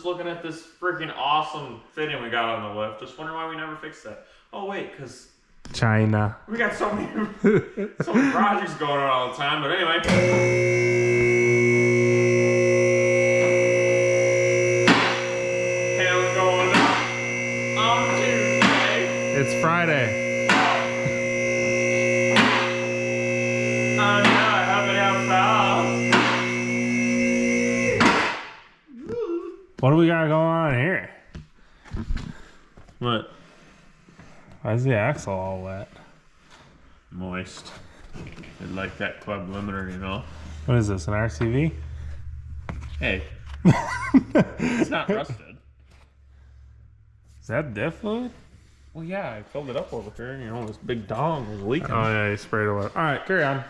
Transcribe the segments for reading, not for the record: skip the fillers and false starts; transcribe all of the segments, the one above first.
Looking at this freaking awesome fitting we got on the lift. Just wondering why we never fixed that. Oh wait, because China. We got so many projects going on all the time. But anyway. Tailon going up on Tuesday. It's Friday. I haven't had foul. What do we got going on here? What? Why is the axle all wet? Moist. I'd like that club limiter, you know. What is this, an RCV? Hey. It's not rusted. Is that diff fluid? Well, yeah, I filled it up over here, and you know, this big dong was leaking. Oh, yeah, you sprayed it wet. All right, carry on.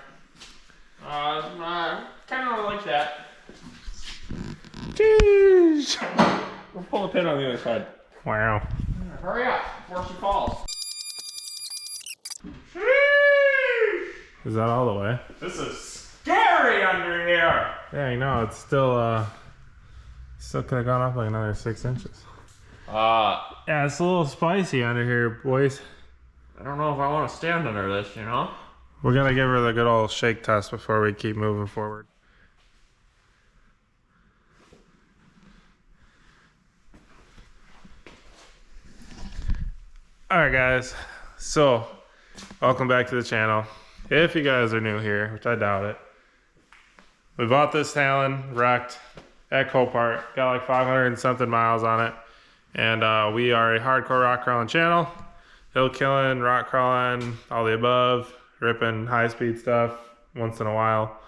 Kind of like that. Jeez. We'll pull the pin on the other side. Wow. Hurry up before she falls. Is that all the way? This is scary under here. Yeah, you know, it's still could have gone up like another 6 inches. Yeah, it's a little spicy under here, boys. I don't know if I want to stand under this, you know? We're gonna give her the good old shake test before we keep moving forward. Alright guys, so welcome back to the channel. If you guys are new here, which I doubt it, we bought this Talon wrecked at Copart, got like 500 and something miles on it, and we are a hardcore rock crawling channel, hill killing, rock crawling, all the above, ripping high speed stuff once in a while.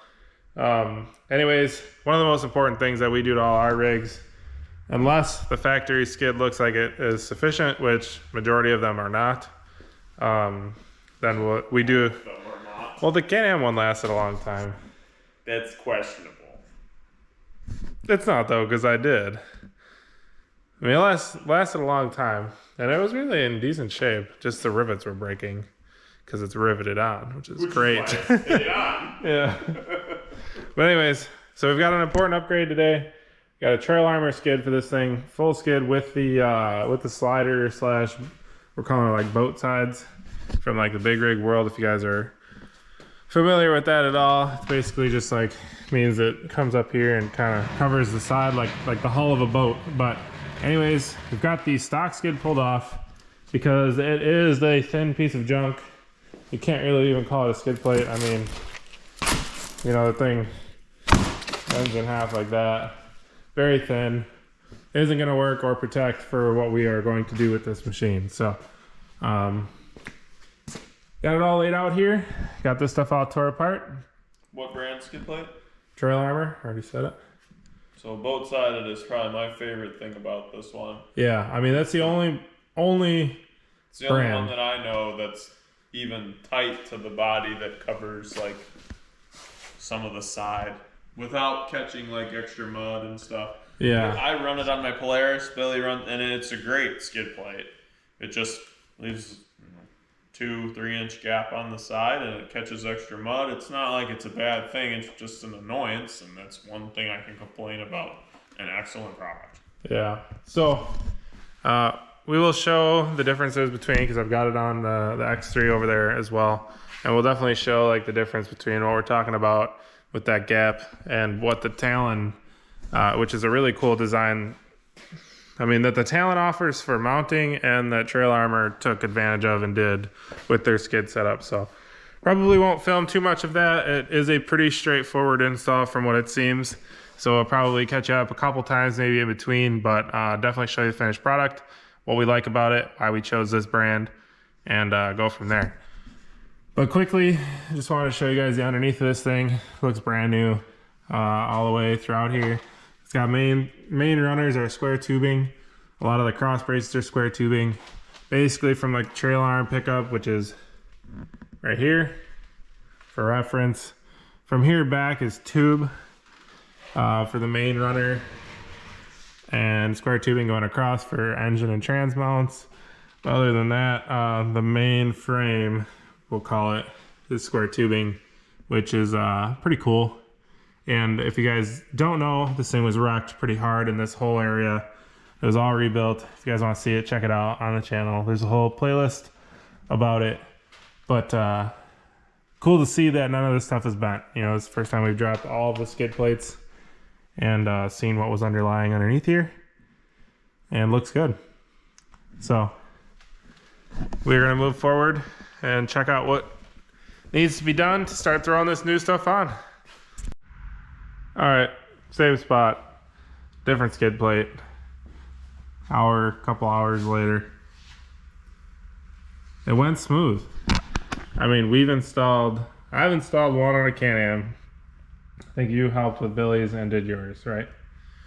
Anyways, one of the most important things that we do to all our rigs, unless the factory skid looks like it is sufficient, which majority of them are not, then what we do. Well, the Can-am one lasted a long time. That's questionable. It's not though, because I did. I mean, it lasted a long time, and it was really in decent shape. Just the rivets were breaking because it's riveted on, which is great. Is why it's fitted on. Yeah. But anyways, so we've got an important upgrade today. Got a trail armor skid for this thing, full skid with the slider slash, we're calling it like boat sides from like the big rig world. If you guys are familiar with that at all, it's basically just like means it comes up here and kind of covers the side like the hull of a boat. But anyways, we've got the stock skid pulled off because it is a thin piece of junk. You can't really even call it a skid plate. I mean, you know, the thing ends in half like that. Very thin. It isn't going to work or protect for what we are going to do with this machine. So, got it all laid out here. Got this stuff all tore apart. What brand skid plate? Trail armor. Already said it. So boat sided is probably my favorite thing about this one. Yeah, I mean that's the only it's the brand. only one that I know that's even tight to the body that covers like some of the side without catching like extra mud and stuff. Yeah. I run it on my Polaris, Billy runs, and it's a great skid plate. It just leaves 2-3 inch gap on the side and it catches extra mud. It's not like it's a bad thing, it's just an annoyance, and that's one thing I can complain about. An excellent product. Yeah. So we will show the differences between, because I've got it on the X3 over there as well, and we'll definitely show like the difference between what we're talking about with that gap and what the Talon, which is a really cool design, I mean, that the Talon offers for mounting and that Trail Armor took advantage of and did with their skid setup. So probably won't film too much of that. It is a pretty straightforward install from what it seems. So I'll probably catch you up a couple times maybe in between, but definitely show you the finished product. what we like about it, why we chose this brand, and go from there. But quickly, I just wanted to show you guys the underneath of this thing. It looks brand new all the way throughout here. It's got main runners are square tubing. A lot of the cross braces are square tubing. Basically from like trail arm pickup, which is right here for reference. From here back is tube for the main runner, and square tubing going across for engine and trans mounts. Other than that, the main frame, we'll call it, is square tubing, which is pretty cool. And if you guys don't know, this thing was wrecked pretty hard in this whole area. It was all rebuilt. If you guys want to see it, check it out on the channel. There's a whole playlist about it. But cool to see that none of this stuff is bent. You know, it's the first time we've dropped all of the skid plates and seen what was underlying underneath here. And looks good. So we're gonna move forward and check out what needs to be done to start throwing this new stuff on. All right, same spot, different skid plate. Couple hours later. It went smooth. I mean, I've installed one on a Can-am. I think you helped with Billy's and did yours, right?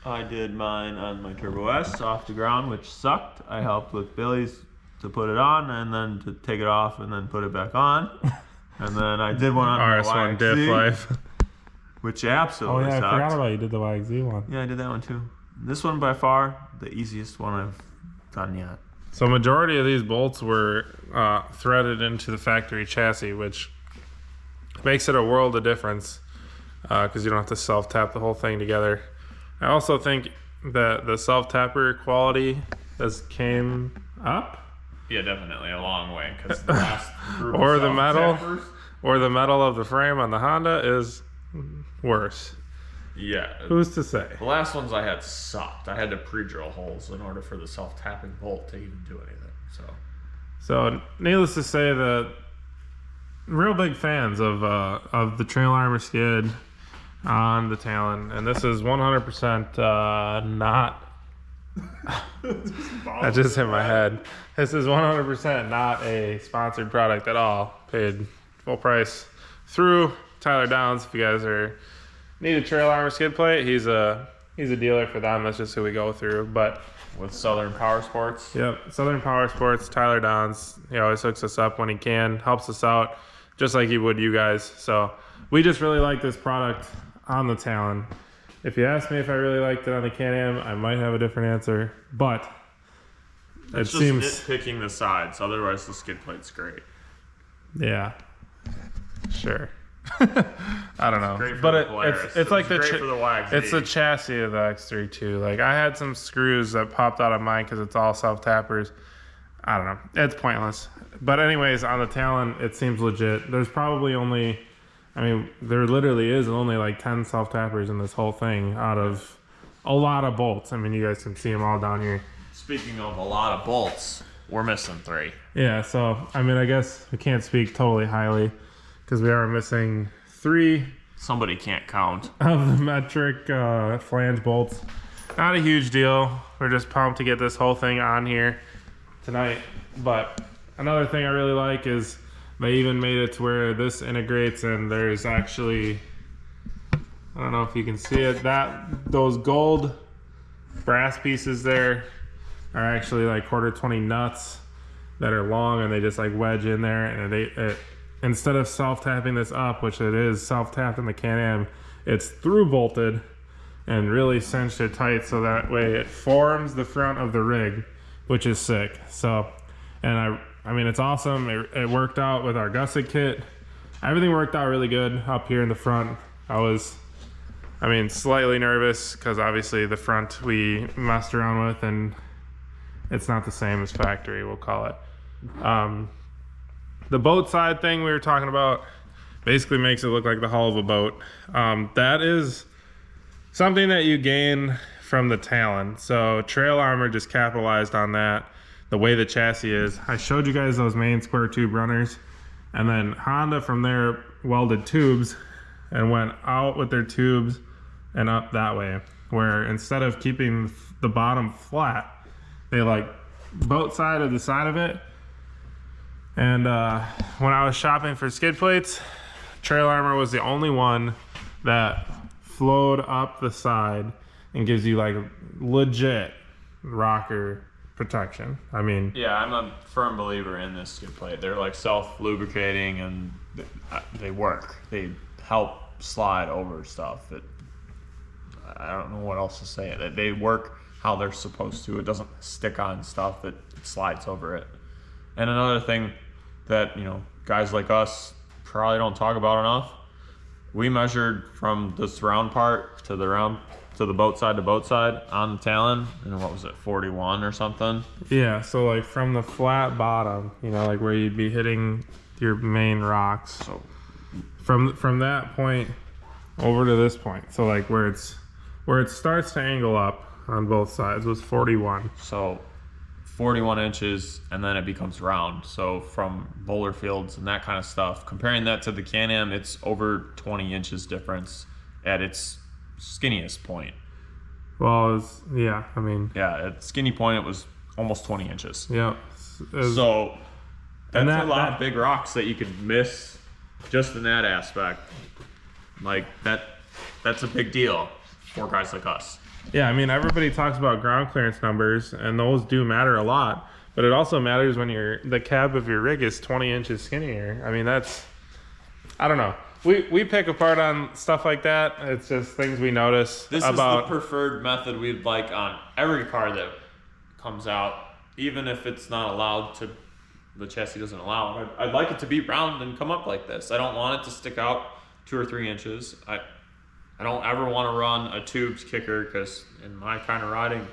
I did mine on my Turbo S off the ground, which sucked. I helped with Billy's to put it on and then to take it off and then put it back on. And then I did one on RS1 diff life. Which absolutely sucked. I forgot about you did the YXZ one. Yeah, I did that one too. This one by far the easiest one I've done yet. So majority of these bolts were threaded into the factory chassis, which makes it a world of difference because you don't have to self-tap the whole thing together. I also think that the self-tapper quality has came up. Yeah, definitely a long way, because the last group or of the metal self-tappers- of the frame on the Honda is worse. Yeah. Who's to say? The last ones I had sucked. I had to pre-drill holes in order for the self-tapping bolt to even do anything. So needless to say, that real big fans of the trail armor skid on the Talon, and this is 100% not. I just hit my head. This is 100% not a sponsored product at all. Paid full price through Tyler Downs. If you guys need a trail armor skid plate, he's a dealer for them. That's just who we go through. But with Southern Powersports. Yep, Southern Powersports, Tyler Downs. He always hooks us up when he can, helps us out, just like he would you guys. So we just really like this product on the Talon. If you ask me if I really liked it on the Can-am, I might have a different answer, but it's just nitpicking the sides. Otherwise, the skid plate's great. Yeah, sure. I don't know, but it's like it's the chassis of the X3 too. Like I had some screws that popped out of mine because it's all self tappers. I don't know, it's pointless. But anyways, on the Talon, it seems legit. There's probably only, I mean, there literally is only like 10 self tappers in this whole thing out of a lot of bolts. I mean, you guys can see them all down here. Speaking of a lot of bolts, we're missing 3. Yeah, so I mean, I guess we can't speak totally highly, because we are missing 3. Somebody can't count. Of the metric flange bolts. Not a huge deal. We're just pumped to get this whole thing on here tonight. But another thing I really like is they even made it to where this integrates, and there's actually, I don't know if you can see it, those gold brass pieces there are actually like 1/4-20 nuts that are long, and they just like wedge in there, and instead of self-tapping this up, which it is self-tapped in the Can-am, it's through bolted and really cinched it tight so that way it forms the front of the rig, which is sick. So, and I mean, it's awesome. It worked out with our gusset kit. Everything worked out really good up here in the front. I was, slightly nervous because obviously the front we messed around with and it's not the same as factory, we'll call it. The boat side thing we were talking about basically makes it look like the hull of a boat. That is something that you gain from the Talon. So Trail Armor just capitalized on that, the way the chassis is. I showed you guys those main square tube runners, and then Honda from there welded tubes and went out with their tubes and up that way, where instead of keeping the bottom flat, they like boat side of the side of it. And when I was shopping for skid plates, Trail Armor was the only one that flowed up the side and gives you like legit rocker protection. I mean, yeah, I'm a firm believer in this skid plate. They're like self-lubricating and they work. They help slide over stuff. I don't know what else to say. They work how they're supposed to. It doesn't stick on stuff, it slides over it. And another thing that, you know, guys like us probably don't talk about enough, we measured from this round part to the boat side to boat side on the Talon, and what was it, 41 or something? Yeah, so like from the flat bottom, you know, like where you'd be hitting your main rocks. So from that point over to this point, so like where it starts to angle up on both sides was 41. So 41 inches, and then it becomes round. So from bowler fields and that kind of stuff, comparing that to the Can-Am, it's over 20 inches difference at its skinniest point. Well, yeah, I mean, yeah, at skinny point it was almost 20 inches. Yeah. So that's a lot of big rocks that you could miss just in that aspect. Like that's a big deal for guys like us. Yeah, I mean, everybody talks about ground clearance numbers, and those do matter a lot, but it also matters when the cab of your rig is 20 inches skinnier. I mean, I don't know. We pick apart on stuff like that. It's just things we notice. This is the preferred method we'd like on every car that comes out, even if it's not allowed to, the chassis doesn't allow it. I'd like it to be round and come up like this. I don't want it to stick out 2 or 3 inches. I don't ever want to run a tubes kicker, because in my kind of riding,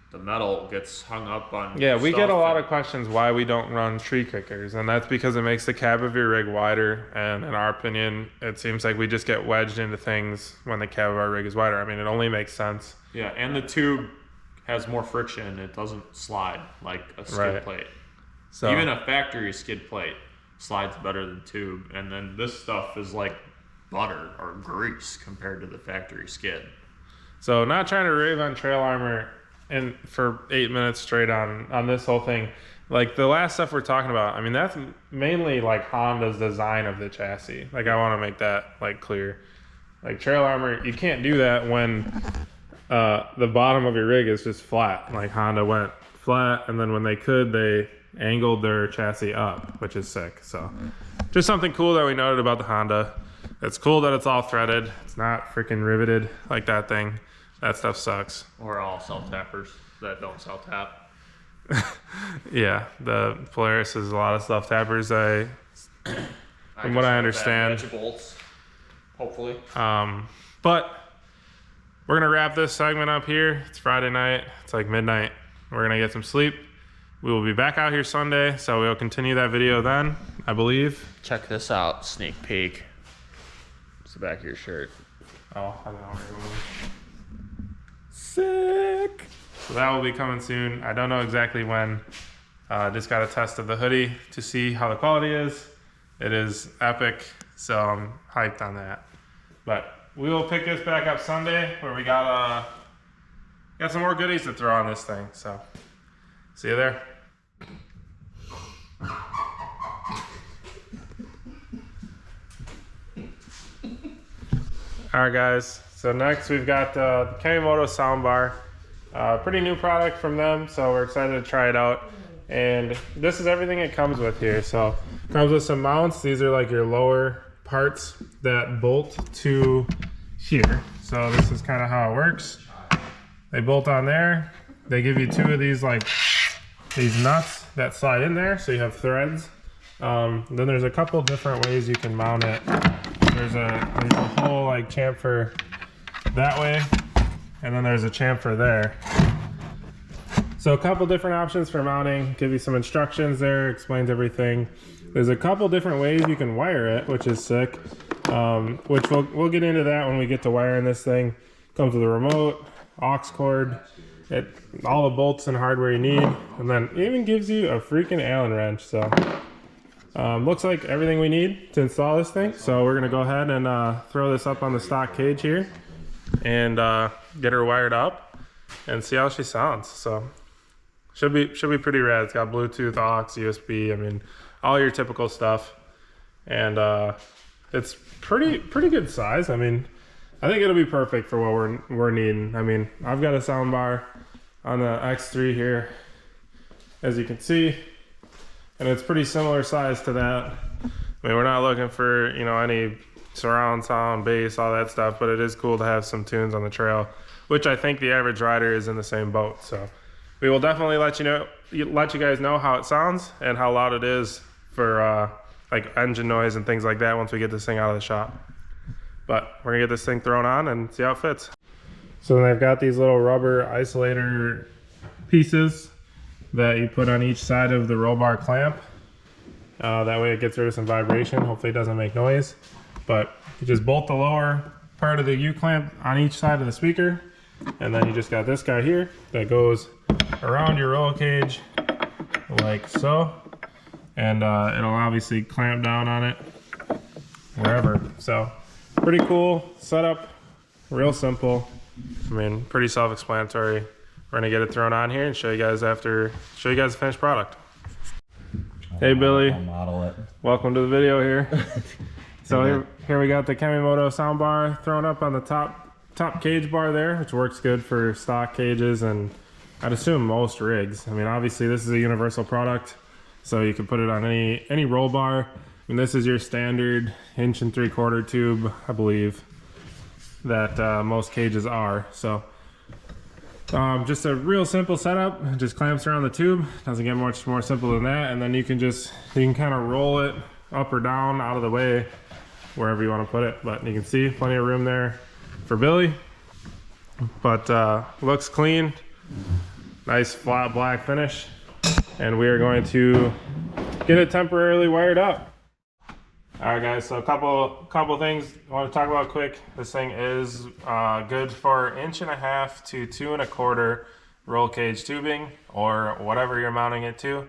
the metal gets hung up on. Yeah, we get a lot of questions why we don't run tree kickers, and that's because it makes the cab of your rig wider, and in our opinion, it seems like we just get wedged into things when the cab of our rig is wider. I mean, it only makes sense. Yeah, and the tube has more friction. It doesn't slide like a skid plate. So even a factory skid plate slides better than tube, and then this stuff is like butter or grease compared to the factory skid. So not trying to rave on Trail Armor and for 8 minutes straight on this whole thing. Like the last stuff we're talking about, I mean, that's mainly like Honda's design of the chassis. Like I want to make that like clear. Like Trail Armor, you can't do that when the bottom of your rig is just flat. Like Honda went flat, and then when they could, they angled their chassis up, which is sick. So just something cool that we noted about the Honda. It's cool that it's all threaded. It's not freaking riveted like that thing. That stuff sucks. Or all self-tappers that don't self-tap. Yeah, the Polaris is a lot of self-tappers. From what I understand. Bolts, hopefully. But we're gonna wrap this segment up here. It's Friday night. It's like midnight. We're gonna get some sleep. We will be back out here Sunday, so we'll continue that video then, I believe. Check this out, sneak peek. It's the back of your shirt. Oh, I know. Sick. So that will be coming soon. I don't know exactly when. Just got a test of the hoodie to see how the quality is. It is epic, so I'm hyped on that. But we will pick this back up Sunday, where we got some more goodies to throw on this thing. So see you there. All right, guys. So next we've got the Kemimoto Soundbar. Pretty new product from them, so we're excited to try it out. And this is everything it comes with here. So it comes with some mounts. These are like your lower parts that bolt to here. So this is kind of how it works. They bolt on there. They give you 2 of these these nuts that slide in there, so you have threads. Then there's a couple different ways you can mount it. There's a whole like chamfer that way, and then there's a chamfer there. So a couple different options for mounting. Give you some instructions there, explains everything. There's a couple different ways you can wire it, which is sick. Which we'll get into that when we get to wiring this thing. Comes with a remote, aux cord, all the bolts and hardware you need, and then it even gives you a freaking Allen wrench. So looks like everything we need to install this thing. So we're gonna go ahead and throw this up on the stock cage here and get her wired up and see how she sounds. So should be pretty rad. It's got Bluetooth, aux, USB. I mean, all your typical stuff, and it's pretty good size. I mean, I think it'll be perfect for what we're needing. I mean, I've got a soundbar on the X3 here, as you can see, and it's pretty similar size to that. I mean, we're not looking for, you know, any surround sound, bass, all that stuff, but it is cool to have some tunes on the trail, which I think the average rider is in the same boat. So we will definitely let you guys know how it sounds and how loud it is for like engine noise and things like that once we get this thing out of the shop. But we're gonna get this thing thrown on and see how it fits. So they've got these little rubber isolator pieces that you put on each side of the roll bar clamp. That way it gets rid of some vibration. Hopefully it doesn't make noise. But you just bolt the lower part of the U-clamp on each side of the speaker, and then you just got this guy here that goes around your roll cage like so, and it'll obviously clamp down on it wherever. So pretty cool setup, real simple. I mean, pretty self-explanatory. We're gonna get it thrown on here and show you guys the finished product. Hey Billy, I'll model it. Welcome to the video here. So here we got the Kemimoto soundbar thrown up on the top cage bar there, which works good for stock cages and I'd assume most rigs. I mean, obviously this is a universal product, so you can put it on any roll bar. I mean, this is your standard 1 3/4 tube, I believe, that most cages are. So just a real simple setup. It just clamps around the tube. Doesn't get much more simple than that. And then you can kind of roll it up or down out of the way wherever you want to put it. But you can see plenty of room there for Billy. But looks clean. Nice flat black finish. And we are going to get it temporarily wired up. All right, guys, so a couple things I want to talk about quick. This thing is good for 1.5 to 2 1/4 roll cage tubing or whatever you're mounting it to.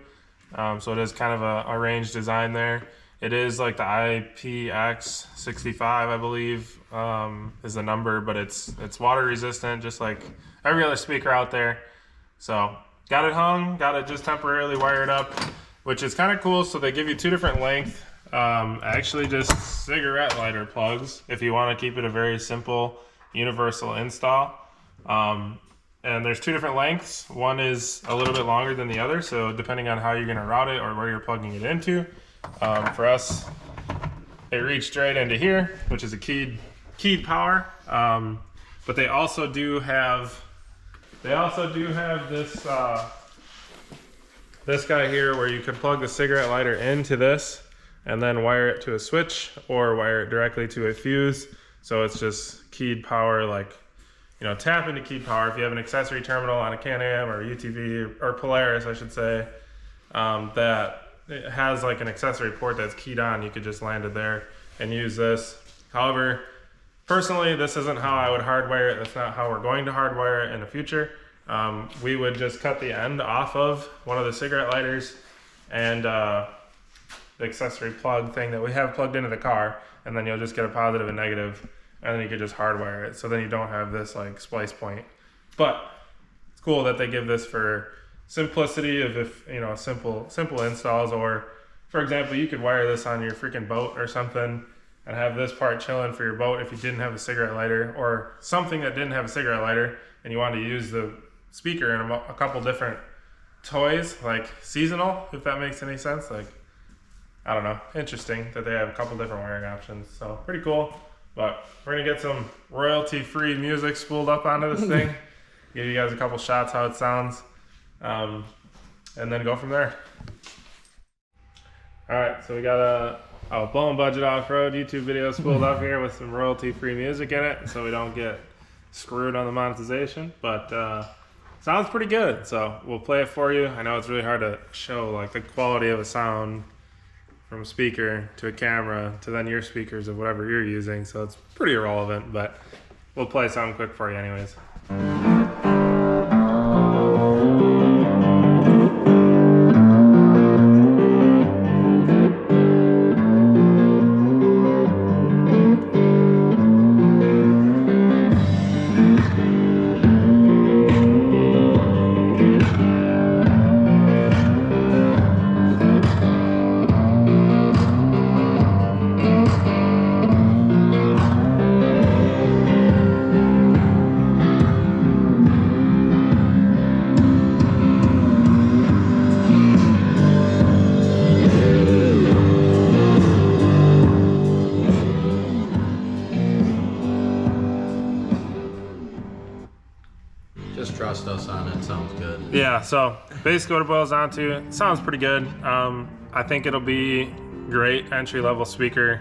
So it is kind of a range design there. It is like the IPX65, I believe, is the number, but it's water resistant, just like every other speaker out there. So got it hung, got it just temporarily wired up, which is kind of cool. So they give you 2 different lengths. Actually just cigarette lighter plugs if you want to keep it a very simple universal install. And there's 2 different lengths. One is a little bit longer than the other, so depending on how you're going to route it or where you're plugging it into. For us, it reached right into here, which is a keyed power. But they also do have this guy here where you can plug the cigarette lighter into this and then wire it to a switch or wire it directly to a fuse. So it's just keyed power, like, you know, tap into keyed power. If you have an accessory terminal on a Can-am or UTV or Polaris, I should say, that it has like an accessory port that's keyed on, you could just land it there and use this. However, personally, this isn't how I would hardwire it. That's not how we're going to hardwire it in the future. We would just cut the end off of one of the cigarette lighters and the accessory plug thing that we have plugged into the car, and then you'll just get a positive and negative, and then you could just hardwire it. So then you don't have this like splice point. But it's cool that they give this for simplicity of, if you know, simple installs, or for example, you could wire this on your freaking boat or something and have this part chilling for your boat if you didn't have a cigarette lighter or something that didn't have a cigarette lighter and you wanted to use the speaker in a couple different toys, like seasonal, if that makes any sense. Like, I don't know, interesting that they have a couple different wiring options. So pretty cool. But we're gonna get some royalty-free music spooled up onto this thing, give you guys a couple shots how it sounds, and then go from there. All right, so we got a Blownbudgetoffroad YouTube video spooled up here with some royalty-free music in it, so we don't get screwed on the monetization. But sounds pretty good, so we'll play it for you. I know it's really hard to show like the quality of a sound from a speaker to a camera to then your speakers of whatever you're using, so it's pretty irrelevant, but we'll play something quick for you anyways. sounds good. Yeah, so basically what it boils down to, it sounds pretty good. I think it'll be great entry-level speaker.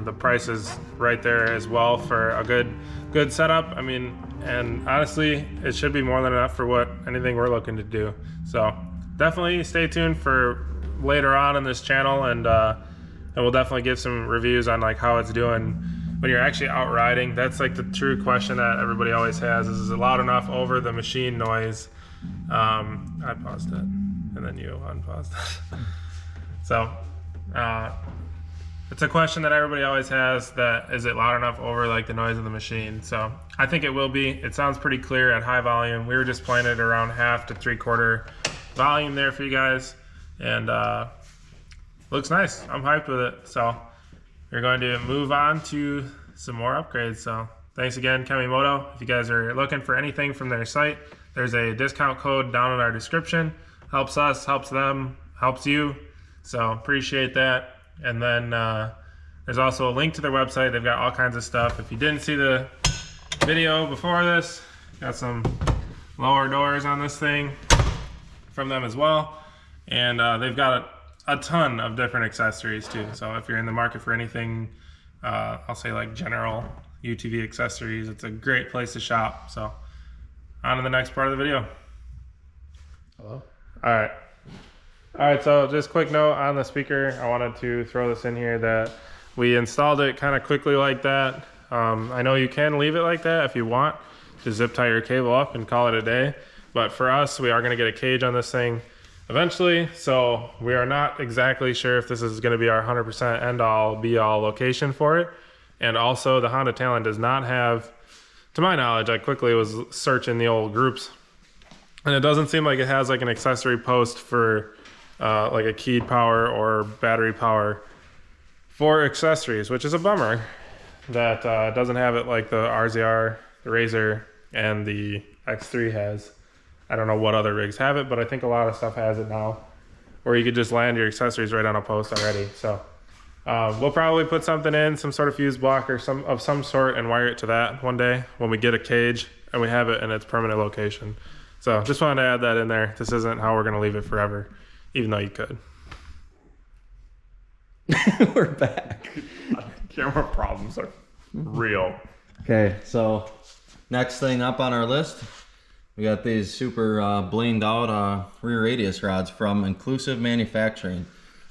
The price is right there as well for a good setup. I mean, and honestly, it should be more than enough for what anything we're looking to do. So definitely stay tuned for later on in this channel, and we'll definitely give some reviews on like how it's doing when you're actually out riding. That's like the true question that everybody always has: is it loud enough over the machine noise? I paused it, and then you unpaused it. So it's a question that everybody always has, that is it loud enough over like the noise of the machine? So I think it will be. It sounds pretty clear at high volume. We were just playing it around 1/2 to 3/4 volume there for you guys, and looks nice. I'm hyped with it. So we're going to move on to some more upgrades. So thanks again, Kemimoto. If you guys are looking for anything from their site, there's a discount code down in our description. Helps us, helps them, helps you. So appreciate that. And then there's also a link to their website. They've got all kinds of stuff. If you didn't see the video before this, got some lower doors on this thing from them as well. And they've got a ton of different accessories too. So if you're in the market for anything, I'll say like general UTV accessories, it's a great place to shop. So on to the next part of the video. Hello? All right, so just quick note on the speaker. I wanted to throw this in here that we installed it kind of quickly like that. I know you can leave it like that if you want. Just zip tie your cable up and call it a day. But for us, we are gonna get a cage on this thing eventually. So we are not exactly sure if this is gonna be our 100% end all be all location for it. And also the Honda Talon does not have, to my knowledge, I quickly was searching the old groups, and it doesn't seem like it has like an accessory post for like a keyed power or battery power for accessories, which is a bummer that doesn't have it like the RZR, the Razor, and the X3 has. I don't know what other rigs have it, but I think a lot of stuff has it now, where you could just land your accessories right on a post already. So we'll probably put something in, some sort of fuse block or some sort, and wire it to that one day when we get a cage and we have it in its permanent location. So just wanted to add that in there. This isn't how we're gonna leave it forever, even though you could. We're back. Camera problems are real. Okay, so next thing up on our list, we got these super blinged out rear radius rods from Inclusive Manufacturing.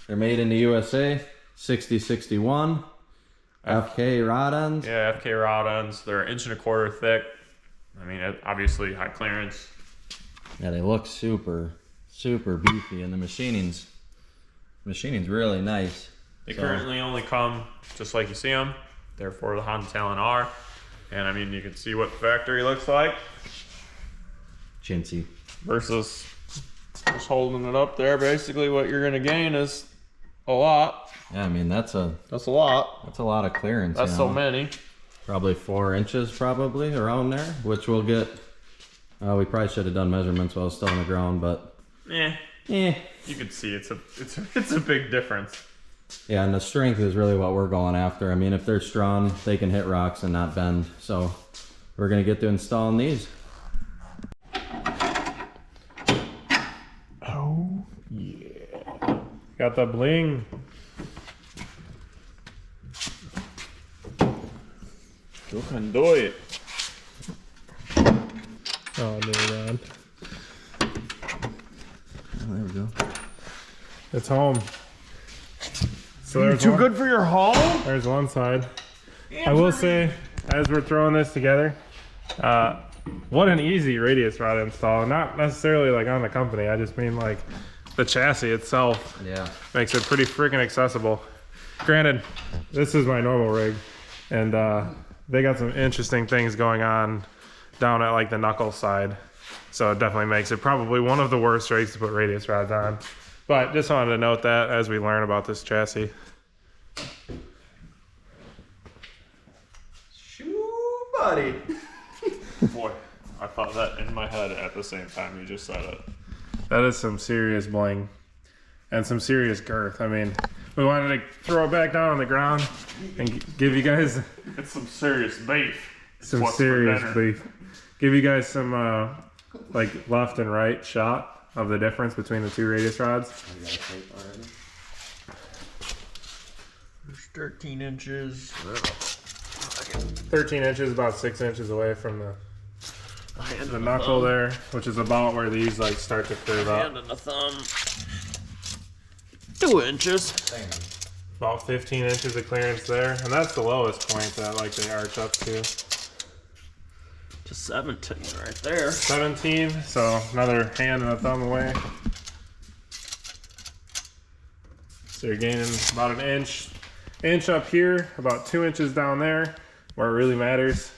They're made in the USA, 6061 FK rod ends. Yeah, FK rod ends. They're 1.25 inches thick. I mean, obviously high clearance. Yeah, they look super beefy, and the machining's really nice. They currently only come just like you see them. Therefore, the Honda Talon R. And I mean, you can see what the factory looks like Chintzy. versus just holding it up there. Basically, what you're going to gain is a lot. Yeah, I mean That's a lot. that's a lot of clearance. That's so many. Probably 4 inches, probably around there, which we'll get. We probably should have done measurements while I was still on the ground, but You can see it's a big difference. yeah, and the strength is really what we're going after. I mean, if they're strong, they can hit rocks and not bend. So we're gonna get to installing these. Oh yeah, got the bling. You can do it. Oh, dude, Oh, there we go. it's home. So there's Too one, good for your haul? There's one side. I will say, as we're throwing this together, what an easy radius rod install. Not necessarily like on the company. I just mean like the chassis itself. Yeah. Makes it pretty freaking accessible. Granted, this is my normal rig, and they got some interesting things going on down at like the knuckle side. So it definitely makes it probably one of the worst rigs to put radius rods on. But just wanted to note that as we learn about this chassis. Shoo, buddy. Boy, I thought that in my head at the same time you just said it. That is some serious bling and some serious girth. I mean, we wanted to throw it back down on the ground and give you guys It's some serious beef. some What's for serious dinner? beef. Give you guys some like left and right shot of the difference between the two radius rods. There's 13 inches. 13 inches, about 6 inches away from the knuckle there, which is about where these like start to curve up. Hand and a thumb. 2 inches. About 15 inches of clearance there, and that's the lowest point that like they arch up to. Just 17 right there. 17, so another hand and a thumb away. So you're gaining about an inch up here, about 2 inches down there, where it really matters.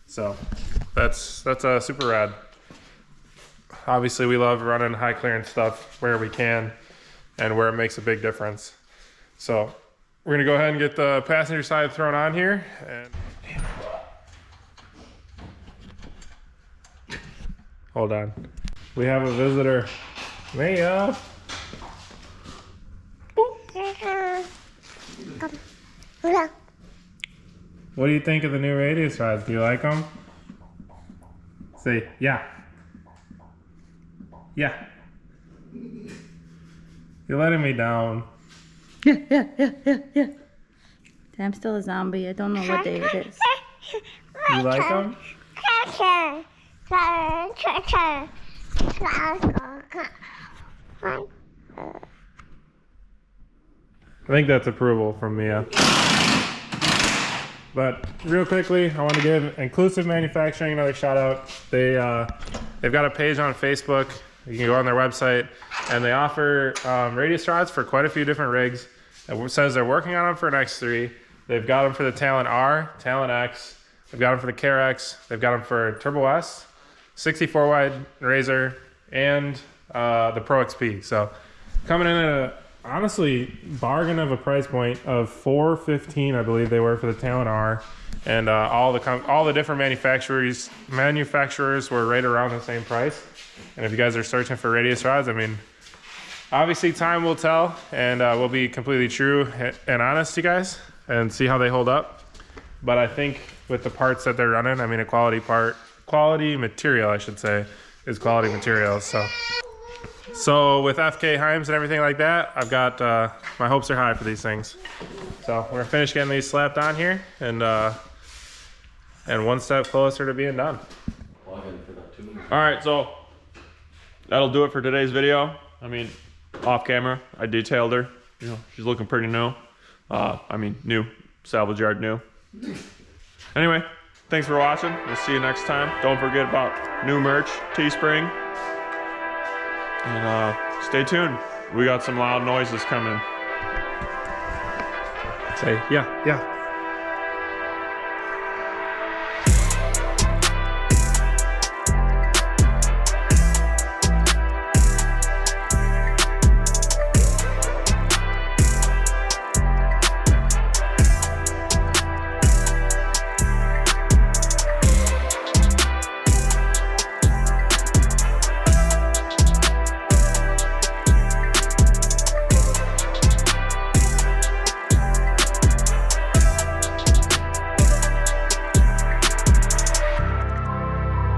So that's super rad. Obviously, we love running high clearance stuff where we can and where it makes a big difference. So we're gonna go ahead and get the passenger side thrown on here. And hold on, we have a visitor. Maya. What do you think of the new radius rods? Do you like them? Say yeah. Yeah. You're letting me down. Yeah. I'm still a zombie. I don't know what day it is. You like them? I think that's approval from Mia. But real quickly, I want to give Inclusive Manufacturing another shout out. They've got a page on Facebook. You can go on their website, and they offer radius rods for quite a few different rigs. It says they're working on them for an X3. They've got them for the Talon R, Talon X. They've got them for the KRX. They've got them for Turbo S, 64 wide Razor, and the Pro XP. So coming in at a honestly bargain of a price point of $415, I believe they were for the Talon R, and all the different manufacturers were right around the same price. And if you guys are searching for radius rods, I mean, obviously time will tell, and we'll be completely true and honest, you guys, and see how they hold up. But I think with the parts that they're running, I mean, a quality material, I should say, is quality material. So with FK Heims and everything like that, I've got, my hopes are high for these things. So we're gonna finish getting these slapped on here, and one step closer to being done. All right, so that'll do it for today's video. I mean, off camera, I detailed her. You know, she's looking pretty new. I mean, new, salvage yard new. Anyway, thanks for watching. We'll see you next time. Don't forget about new merch, Teespring. And stay tuned. We got some loud noises coming. Say, yeah.